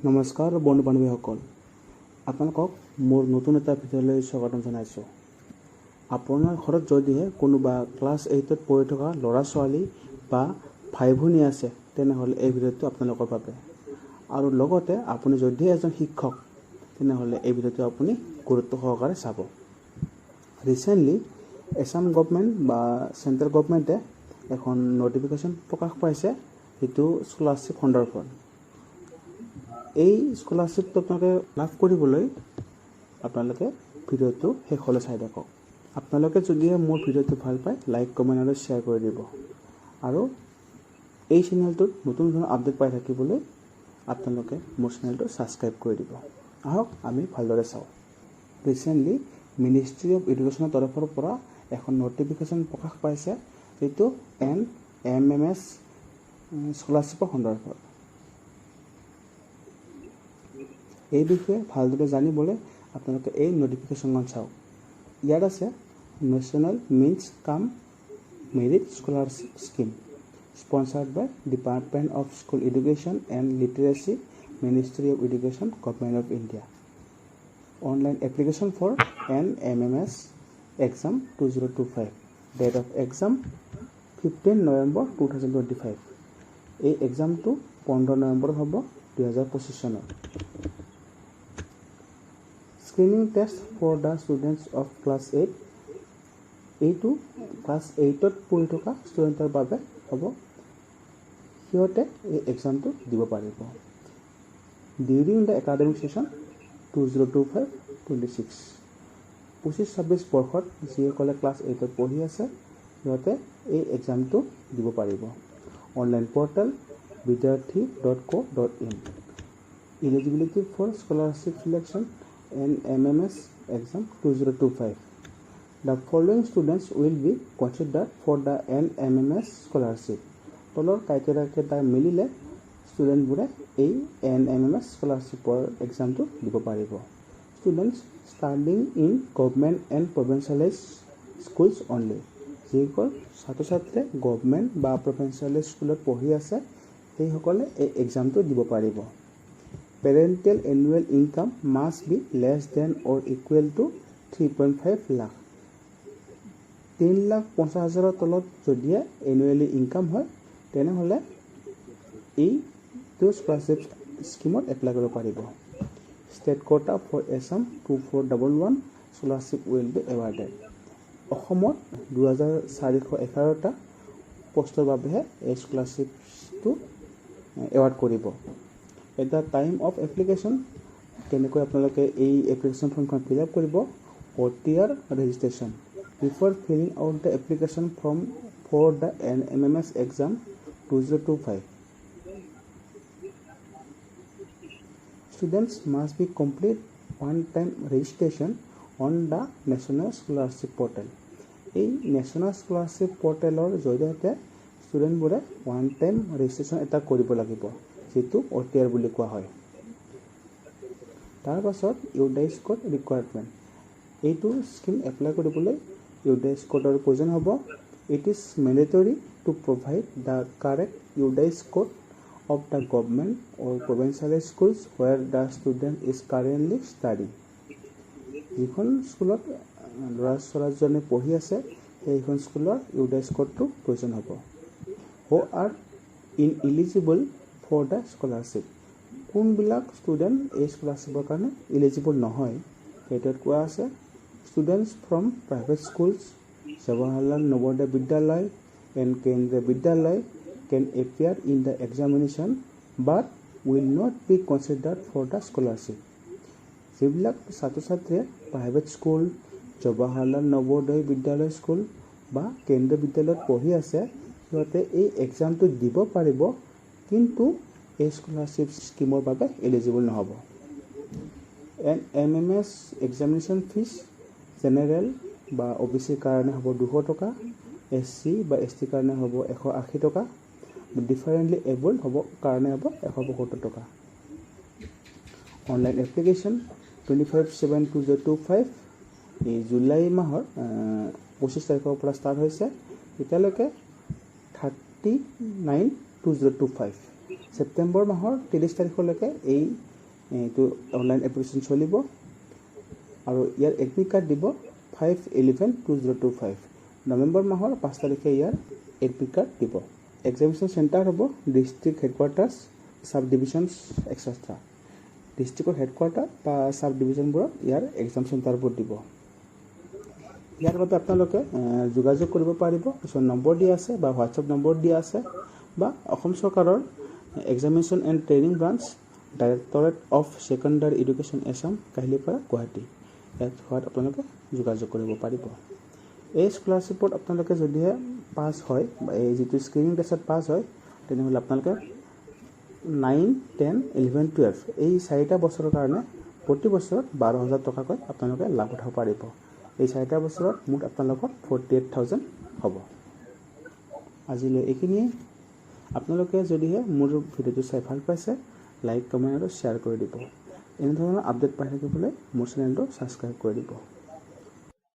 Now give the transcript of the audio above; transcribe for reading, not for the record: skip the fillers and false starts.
নমস্কাৰ বন্ধু বান্ধৱীসকল, আপোনালোকক মোৰ নতুন এটা ভিডিঅ'লৈ স্বাগতম জনাইছোঁ। আপোনাৰ ঘৰত যদিহে কোনোবা ক্লাছ 8ত পঢ়ি থকা ল'ৰা ছোৱালী বা ভাই ভনী আছে, তেনেহ'লে এই ভিডিঅ'টো আপোনালোকৰ বাবে। আৰু লগতে আপুনি যদি এজন শিক্ষক, তেনেহ'লে এই ভিডিঅ'টো আপুনি গুৰুত্ব সহকাৰে চাব। ৰিচেণ্টলি আসাম গভৰ্ণমেণ্ট বা চেণ্ট্ৰেল গভৰ্ণমেণ্টে এখন নটিফিকেশ্যন প্ৰকাশ পাইছে, সেইটো স্কলাৰশ্বিপ সন্দৰ্ভত। এই স্কলাৰশ্বিপটো আপোনালোকে লাভ কৰিবলৈ আপোনালোকে ভিডিঅ'টো শেষলৈ চাই থাকক। আপোনালোকে যদিহে মোৰ ভিডিঅ'টো ভাল পায়, লাইক কমেণ্ট আৰু শ্বেয়াৰ কৰি দিব। আৰু এই চেনেলটোত নতুন নতুন আপডেট পাই থাকিবলৈ আপোনালোকে মোৰ চেনেলটো ছাবস্ক্ৰাইব কৰি দিব। আহক আমি ভালদৰে চাওঁ। ৰিচেণ্টলি মিনিষ্ট্ৰী অফ এডুকেশ্যনৰ তৰফৰ পৰা এখন নটিফিকেশ্যন প্ৰকাশ পাইছে, যিটো NMMS স্কলাৰশ্বিপৰ সন্দৰ্ভত। এই বিষয়ে ভালদৰে জানিবলৈ আপোনালোকে এই নটিফিকেশ্যনখন চাওক। ইয়াত আছে national means cum merit scholarship scheme sponsored by department of school education and literacy, ministry of education, government of India. Online application for NMMS exam 2025। Date of exam 15 November 2025। এই এক্সামটো 15 নৱেম্বৰ হ'ব 2025 চনত। Screening test for the students of class 8। এইটো class 8ত পঢ়ি থকা ষ্টুডেণ্টৰ বাবে হ'ব। সিহঁতে এই এক্সামটো দিব পাৰিব। During the academic session 2025-26। 25-26 বৰ্ষত যিসকলে ক্লাছ 8ত পঢ়ি আছে, সিহঁতে এই এক্সামটো দিব পাৰিব। Online portal vidyarthi.co.in। Eligibility for scholarship selection NMMS exam 2025. The following students will be considered for the NMMS scholarship. তলৰ ক্ৰাইটেৰিয়াকেইটা মিলিলে ষ্টুডেণ্টবোৰে এই NMMS স্কলাৰশ্বিপৰ এক্সামটো দিব পাৰিব। Students studying in government and provincialise schools only. যিসকল ছাত্ৰ ছাত্ৰীয়ে গভৰ্ণমেণ্ট বা প্ৰভিঞ্চিয়েলাইজ স্কুলত পঢ়ি আছে, সেইসকলে এই এক্সামটো দিব পাৰিব। Parental annual income must be less than or equal to 3.5 lakh। 3,50,000 তলত যদিহে এনুৱেলি ইনকাম হয়, তেনেহ'লে এইটো স্কলাৰশ্বিপ স্কিমত এপ্লাই কৰিব পাৰিব। State quota for Assam 2411 scholarship will be awarded. অসমত 2411টা পষ্টৰ বাবেহে এই স্কলাৰশ্বিপটো এৱাৰ্ড কৰিব। At the time of application, কেনেকৈ আপোনালোকে এই এপ্লিকেশ্যন ফৰ্মখন ফিল আপ কৰিব। OTR registration. Before filling out the application form for the NMMS exam 2025, students must be complete one-time registration on the National Scholarship Portal। এই national scholarship পৰ্টেলৰ জৰিয়তে ষ্টুডেণ্টবোৰে one time registration এটা কৰিব লাগিব, যিটো OTR বুলি কোৱা হয়। তাৰপাছত ইউডাইচ কোড ৰিকুৱাৰমেণ্ট। এইটো স্কিম এপ্লাই কৰিবলৈ ইউডাইচ কোডৰ প্ৰয়োজন হ'ব। It is mandatory to provide the correct UDISE code of the government or provincialised schools where the student is currently studying. যিখন স্কুলত ল'ৰা ছোৱালীজনে পঢ়ি আছে, সেইখন স্কুলৰ ইউডাইচ কোডটো প্ৰয়োজন হ'ব। Who are ineligible for the scholarship. কোনবিলাক ষ্টুডেণ্ট এই স্কলাৰশ্বিপৰ কাৰণে ইলিজিবল নহয়, সেইটোত কোৱা আছে। Students from private schools, Jawaharlal Navodaya Vidyalaya and Kendriya Vidyalaya can appear in the examination but will not be considered for the scholarship. যিবিলাক ছাত্ৰ ছাত্ৰীয়ে প্ৰাইভেট স্কুল, জৱাহৰলাল নৱোদয় বিদ্যালয় স্কুল বা কেন্দ্ৰীয় বিদ্যালয়ত পঢ়ি আছে, সিহঁতে এই এক্সামটো দিব পাৰিব, কিন্তু এই স্কলাৰশ্বিপ স্কিমৰ বাবে এলিজিবল নহ'ব। NMMS এক্সামিনেশ্যন ফিজ জেনেৰেল বা OBC কাৰণে হ'ব 200 টকা, SC বা ST কাৰণে হ'ব 180 টকা, ডিফাৰেণ্টলি এবল হ'ব কাৰণে হ'ব 175 টকা। Online application 25/7/2025। এই জুলাই মাহৰ 25 তাৰিখৰ পৰা ষ্টাৰ্ট হৈছে, এতিয়ালৈকে 30/9/2025। ছেপ্টেম্বৰ মাহৰ 30 তাৰিখলৈকে এইটো অনলাইন এপ্লিকেশ্যন চলিব আৰু ইয়াৰ এডমিট কাৰ্ড দিব 5/11/2025 নৱেম্বৰ মাহৰ 5 তাৰিখে ইয়াৰ এডমিট কাৰ্ড দিব এক্সামিনেশ্যন চেণ্টাৰ হ'ব district headquarters sub divisions et cetera ডিষ্ট্ৰিক্টৰ হেডকোৱাৰ্টাৰ বা সাব ডিভিজনবোৰত ইয়াৰ এক্সাম চেণ্টাৰবোৰ দিব ইয়াৰ বাবে আপোনালোকে যোগাযোগ কৰিব পাৰিব কিছুমান নম্বৰ দিয়া আছে বা হোৱাটছআপ নম্বৰ দিয়া আছে বা অসম চৰকাৰৰ examination and training branch directorate of secondary education Assam Kahilipara Guwahati ইয়াত হোৱাত আপোনালোকে যোগাযোগ কৰিব পাৰিব এই স্কলাৰশ্বিপত আপোনালোকে যদিহে পাছ হয় বা এই যিটো স্ক্ৰিনিং টেষ্টত পাছ হয় তেনেহ'লে আপোনালোকে 9, 10, 11, 12 এই 4টা বছৰৰ কাৰণে প্ৰতি বছৰত 12,000 টকাকৈ আপোনালোকে লাভ উঠাব পাৰিব এই 4টা বছৰত মুঠ আপোনালোকৰ 48,000 হ'ব আজিলৈ এইখিনিয়ে আপোনালোকে যদিহে মোৰ ভিডিঅ'টো চাই ভাল পাইছে লাইক কমেণ্ট আৰু শ্বেয়াৰ কৰি দিব এনে ধৰণৰ আপডেট পাই থাকিবলৈ মোৰ চেনেলটো ছাবস্ক্ৰাইব কৰি দিব